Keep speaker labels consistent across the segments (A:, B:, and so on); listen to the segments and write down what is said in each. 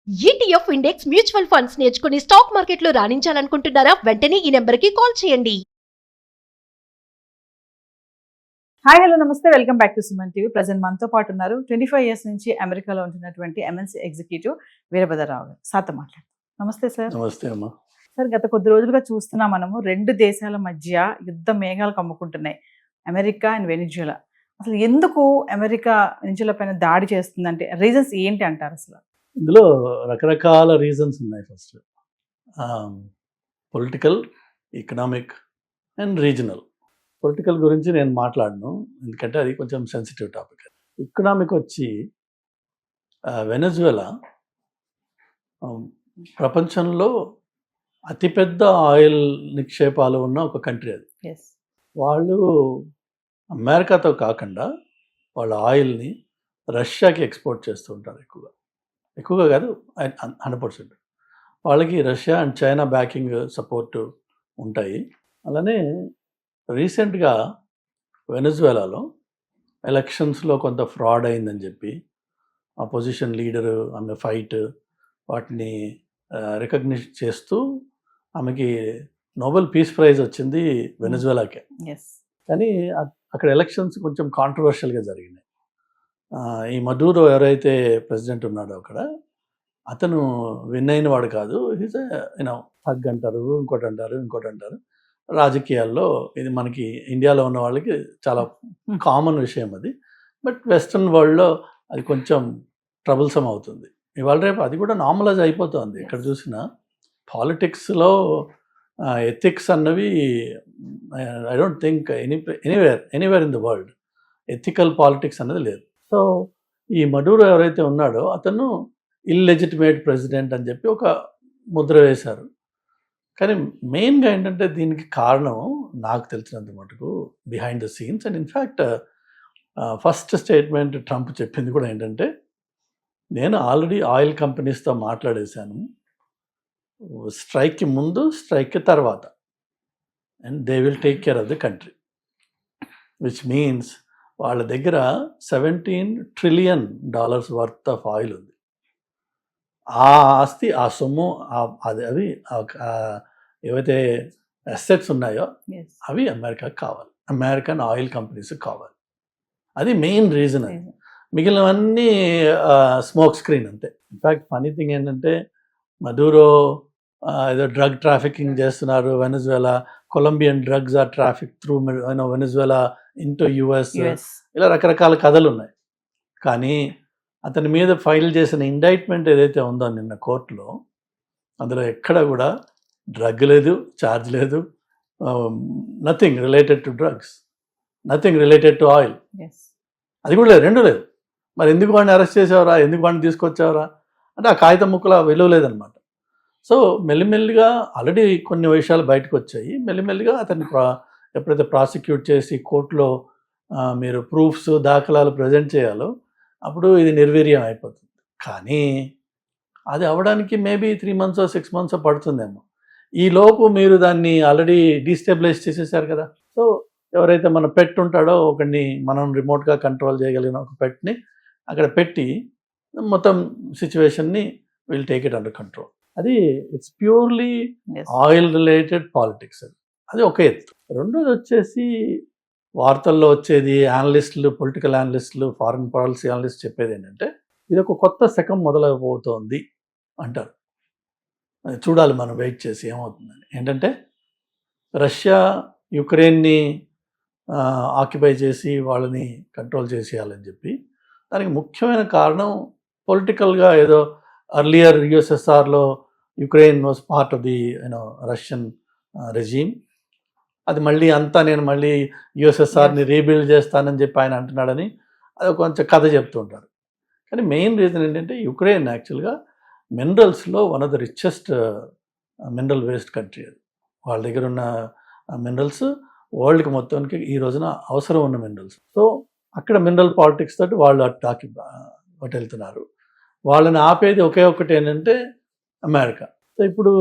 A: ETF index mutual funds నేర్చుకుని stock మార్కెట్లో రాణించాలనుకుంటున్నారా? వెంటనే ఈ నెంబర్కి కాల్ చేయండి.
B: హాయ్ హలో నమస్తే, welcome back to Suman TV. Present మనతో పాటు ఉన్నారు 25 years నుంచి అమెరికాలో ఉంటున్నటువంటి ఎంఎన్సీ ఎగ్జిక్యూటివ్ వీరభద్రరావు గారు. సార్తో మాట్లాడతాం. నమస్తే సార్.
C: నమస్తే అమ్మా.
B: సార్, గత కొద్ది రోజులుగా చూస్తున్నాం మనము రెండు దేశాల మధ్య యుద్ధ మేఘాలు కమ్ముకుంటున్నాయి, అమెరికా అండ్ వెనిజులా. అసలు ఎందుకు అమెరికా వెనిజులా పైన దాడి చేస్తుందంటే రీజన్స్ ఏంటి అంటారు? అసలు
C: ఇందులో రకరకాల రీజన్స్ ఉన్నాయి. First political, economic and regional. Political గురించి నేను మాట్లాడను, ఎందుకంటే అది కొంచెం సెన్సిటివ్ టాపిక్. ఎకనామిక్ వచ్చి వెనజువెలా ప్రపంచంలో అతిపెద్ద ఆయిల్ నిక్షేపాలు ఉన్న ఒక కంట్రీ. అది వాళ్ళు అమెరికాతో కాకుండా వాళ్ళ ఆయిల్ని రష్యాకి ఎక్స్పోర్ట్ చేస్తూ ఉంటారు. ఎక్కువగా కాదు, 100%. వాళ్ళకి Russia and China backing support ఉంటాయి. అలానే రీసెంట్గా వెనజువెలాలో ఎలక్షన్స్లో కొంత ఫ్రాడ్ అయిందని చెప్పి అపోజిషన్ లీడరు ఆమె ఫైట్ వాటిని రికగ్నిష్ చేస్తూ ఆమెకి నోబెల్ పీస్ ప్రైజ్ వచ్చింది వెనజువెలాకే. కానీ అక్కడ ఎలక్షన్స్ కొంచెం కాంట్రవర్షియల్గా జరిగినాయి. ఈ మడూరో ఎవరైతే ప్రెసిడెంట్ ఉన్నాడో అక్కడ, అతను విన్ అయిన వాడు కాదు. ఈజ్ థగ్ అంటారు, ఇంకోటి అంటారు. రాజకీయాల్లో ఇది మనకి ఇండియాలో ఉన్న వాళ్ళకి చాలా కామన్ విషయం అది. బట్ వెస్ట్రన్ వరల్డ్లో అది కొంచెం ట్రబుల్సమ్ అవుతుంది. ఇవాళ రేపు అది కూడా నార్మలైజ్ అయిపోతుంది. ఎక్కడ చూసినా పాలిటిక్స్లో ఎథిక్స్ అన్నవి I don't think anywhere in the world ethical politics అన్నది లేదు. సో ఈ మడూరో ఎవరైతే ఉన్నాడో అతను ఇల్లెజిటిమేట్ ప్రెసిడెంట్ అని చెప్పి ఒక ముద్ర వేశారు. కానీ మెయిన్గా ఏంటంటే దీనికి కారణం నాకు తెలిసినంత మటుకు behind the scenes and in fact first statement Trump చెప్పింది కూడా ఏంటంటే, నేను ఆల్రెడీ ఆయిల్ కంపెనీస్తో మాట్లాడేశాను, స్ట్రైక్కి ముందు స్ట్రైక్కి తర్వాత, and they will take care of the country. Which means వాళ్ళ దగ్గర $17 trillion వర్త్ ఆఫ్ ఆయిల్ ఉంది. ఆ ఆస్తి, ఆ సొమ్ము, అవి ఏవైతే అసెట్స్ ఉన్నాయో అవి అమెరికాకి కావాలి, అమెరికన్ ఆయిల్ కంపెనీస్కి కావాలి. అది మెయిన్ రీజన్. అది మిగిలినవన్నీ స్మోక్ స్క్రీన్ అంతే. ఇన్ఫ్యాక్ట్ ఫనీ థింగ్ ఏంటంటే, మడూరో ఏదో డ్రగ్ ట్రాఫికింగ్ చేస్తున్నారు Venezuela, Colombian drugs are traffic through Venezuela into US, ఇలా రకరకాల కథలు ఉన్నాయి. కానీ అతని మీద ఫైల్ చేసిన ఇండైట్మెంట్ ఏదైతే ఉందో నిన్న కోర్టులో, అందులో ఎక్కడ కూడా డ్రగ్ లేదు, ఛార్జ్ లేదు, nothing related to drugs, nothing related to oil. అది కూడా లేదు, రెండు లేదు. మరి ఎందుకు వాడిని అరెస్ట్ చేసేవరా, ఎందుకు వాడిని తీసుకొచ్చావరా అంటే ఆ కాగితం ముక్కల విలువ లేదనమాట. సో మెల్లిమెల్లిగా ఆల్రెడీ కొన్ని విషయాలు బయటకు వచ్చాయి. మెల్లిమెల్లిగా అతన్ని ఎప్పుడైతే ప్రాసిక్యూట్ చేసి కోర్టులో మీరు ప్రూఫ్స్, దాఖలాలు ప్రజెంట్ చేయాలో అప్పుడు ఇది నిర్వీర్యం అయిపోతుంది. కానీ అది అవ్వడానికి మేబీ 3 months 6 months పడుతుందేమో. ఈలోపు మీరు దాన్ని ఆల్రెడీ డీస్టెబిలైజ్ చేసేసారు కదా. సో ఎవరైతే మన పెట్ ఉంటాడో, ఒకడిని మనం రిమోట్గా కంట్రోల్ చేయగలిగిన ఒక పెట్ని అక్కడ పెట్టి మొత్తం సిచ్యువేషన్ని will take it under control. అది it's purely oil related politics. అది ఒక ఎత్తు. రెండోది వచ్చేసి వార్తల్లో వచ్చేది అనలిస్టులు, పొలిటికల్ అనలిస్టులు, ఫారిన్ పాలసీ అనలిస్ట్ చెప్పేది ఏంటంటే, ఇది ఒక కొత్త శకం మొదలైపోతోంది అంటారు. చూడాలి మనం వెయిట్ చేసి ఏమవుతుందని. ఏంటంటే రష్యా యుక్రెయిన్ని ఆక్యుపై చేసి వాళ్ళని కంట్రోల్ చేసేయాలని చెప్పి, దానికి ముఖ్యమైన కారణం పొలిటికల్గా ఏదో అర్లియర్ యుఎస్ఎస్ఆర్లో Ukraine was part of the Russian regime. అది మళ్ళీ అంతా నేను మళ్ళీ యుఎస్ఎస్ఆర్ని రీబిల్డ్ చేస్తానని చెప్పి ఆయన అంటున్నాడని అది కొంచెం కథ చెప్తూ ఉంటారు. కానీ మెయిన్ రీజన్ ఏంటంటే, యుక్రెయిన్ యాక్చువల్గా మినరల్స్లో one of the richest mineral waste country. అది వాళ్ళ దగ్గర ఉన్న మినరల్స్ వరల్డ్కి మొత్తానికి ఈ రోజున అవసరం ఉన్న మినరల్స్. సో అక్కడ మినరల్ పాలిటిక్స్ తోటి వాళ్ళు అటు వెళ్తున్నారు. వాళ్ళని ఆపేది ఒకే ఒక్కటి ఏంటంటే అమెరికా. సో ఇప్పుడు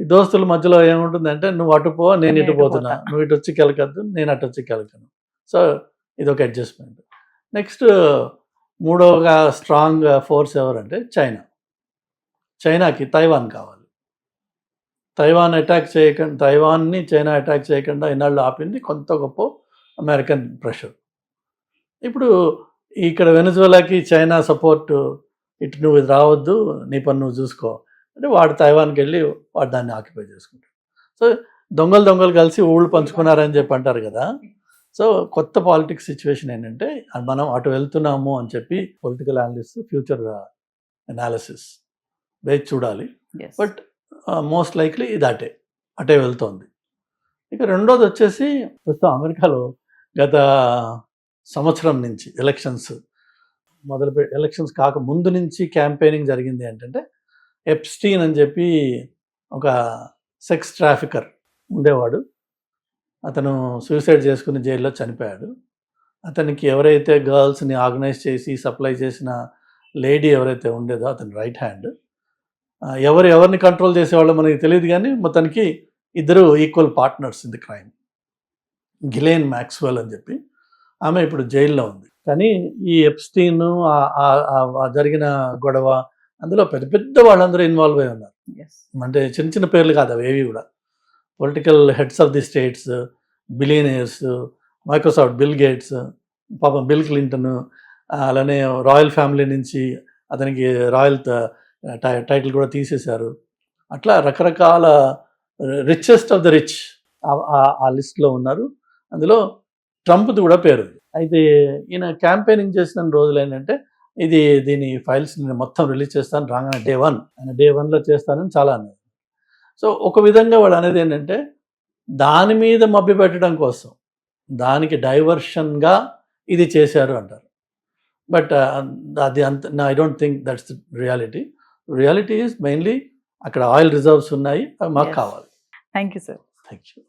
C: ఈ దోస్తుల మధ్యలో ఏముంటుందంటే, నువ్వు అటు పో, నేను ఇటు పోతున్నా, నువ్వు ఇటు వచ్చి కెలకద్దు, నేను అటు వచ్చి కెలకను. సో ఇదొక అడ్జస్ట్మెంట్. నెక్స్ట్ మూడవగా స్ట్రాంగ్ ఫోర్స్ ఎవరంటే చైనా. చైనాకి తైవాన్ కావాలి. తైవాన్ని చైనా అటాక్ చేయకుండా ఇన్నాళ్ళు ఆపింది కొంత గొప్ప అమెరికన్ ప్రెషర్. ఇప్పుడు ఇక్కడ వెనజువలాకి చైనా సపోర్ట్, ఇటు నువ్వు ఇది రావద్దు, నీ పని నువ్వు చూసుకో అంటే వాడు తైవాన్కి వెళ్ళి వాడు దాన్ని ఆక్యుపై చేసుకుంటాడు. సో దొంగలు కలిసి ఊళ్ళు పంచుకున్నారని చెప్పి అంటారు కదా. సో కొత్త పాలిటిక్స్ సిచ్యువేషన్ ఏంటంటే మనం అటు వెళ్తున్నాము అని చెప్పి పొలిటికల్ అనలిస్ట్ ఫ్యూచర్ అనాలిసిస్ వేచి చూడాలి. బట్ మోస్ట్ లైక్లీ ఇది అటే వెళ్తోంది. ఇక రెండోది వచ్చేసి ప్రస్తుతం అమెరికాలో గత సంవత్సరం నుంచి ఎలక్షన్స్ కాక ముందు నుంచి క్యాంపెయినింగ్ జరిగింది ఏంటంటే, ఎప్స్టీన్ అని చెప్పి ఒక సెక్స్ ట్రాఫికర్ ఉండేవాడు. అతను సూసైడ్ చేసుకుని జైల్లో చనిపోయాడు. అతనికి ఎవరైతే గర్ల్స్ని ఆర్గనైజ్ చేసి సప్లై చేసిన లేడీ ఎవరైతే ఉండేదో అతని రైట్ హ్యాండ్, ఎవరిని కంట్రోల్ చేసేవాళ్ళో మనకి తెలియదు, కానీ మొత్తానికి ఇద్దరు equal partners in the crime. Ghislaine Maxwell అని చెప్పి ఆమె ఇప్పుడు జైల్లో ఉంది. కానీ ఈ ఎప్స్టీన్ జరిగిన గొడవ అందులో పెద్ద వాళ్ళందరూ ఇన్వాల్వ్ అయి ఉన్నారు. అంటే చిన్న పేర్లు కాదు అవి ఏవి కూడా. Political heads of the states, billionaires, Microsoft bill gates, పాపం బిల్ క్లింటన్, అలానే రాయల్ ఫ్యామిలీ నుంచి అతనికి రాయల్ టైటిల్ కూడా తీసేశారు. అట్లా రకరకాల రిచెస్ట్ ఆఫ్ ద రిచ్ ఆ లిస్ట్లో ఉన్నారు. అందులో ట్రంప్ది కూడా పేరు. అయితే ఈయన క్యాంపెయినింగ్ చేసిన రోజులు ఏంటంటే, దీని ఫైల్స్ నేను మొత్తం రిలీజ్ చేస్తాను రాగానే డే 1లో చేస్తానని చాలా అన్నారు. సో ఒక విధంగా వాళ్ళు అనేది ఏంటంటే, దాని మీద మభ్యపెట్టడం కోసం, దానికి డైవర్షన్గా ఇది చేశారు అంటారు. బట్ అది అంత I don't think that's reality is mainly అక్కడ ఆయిల్ రిజర్వ్స్ ఉన్నాయి, అవి మాకు కావాలి.
B: Thank you sir.
C: Thank you.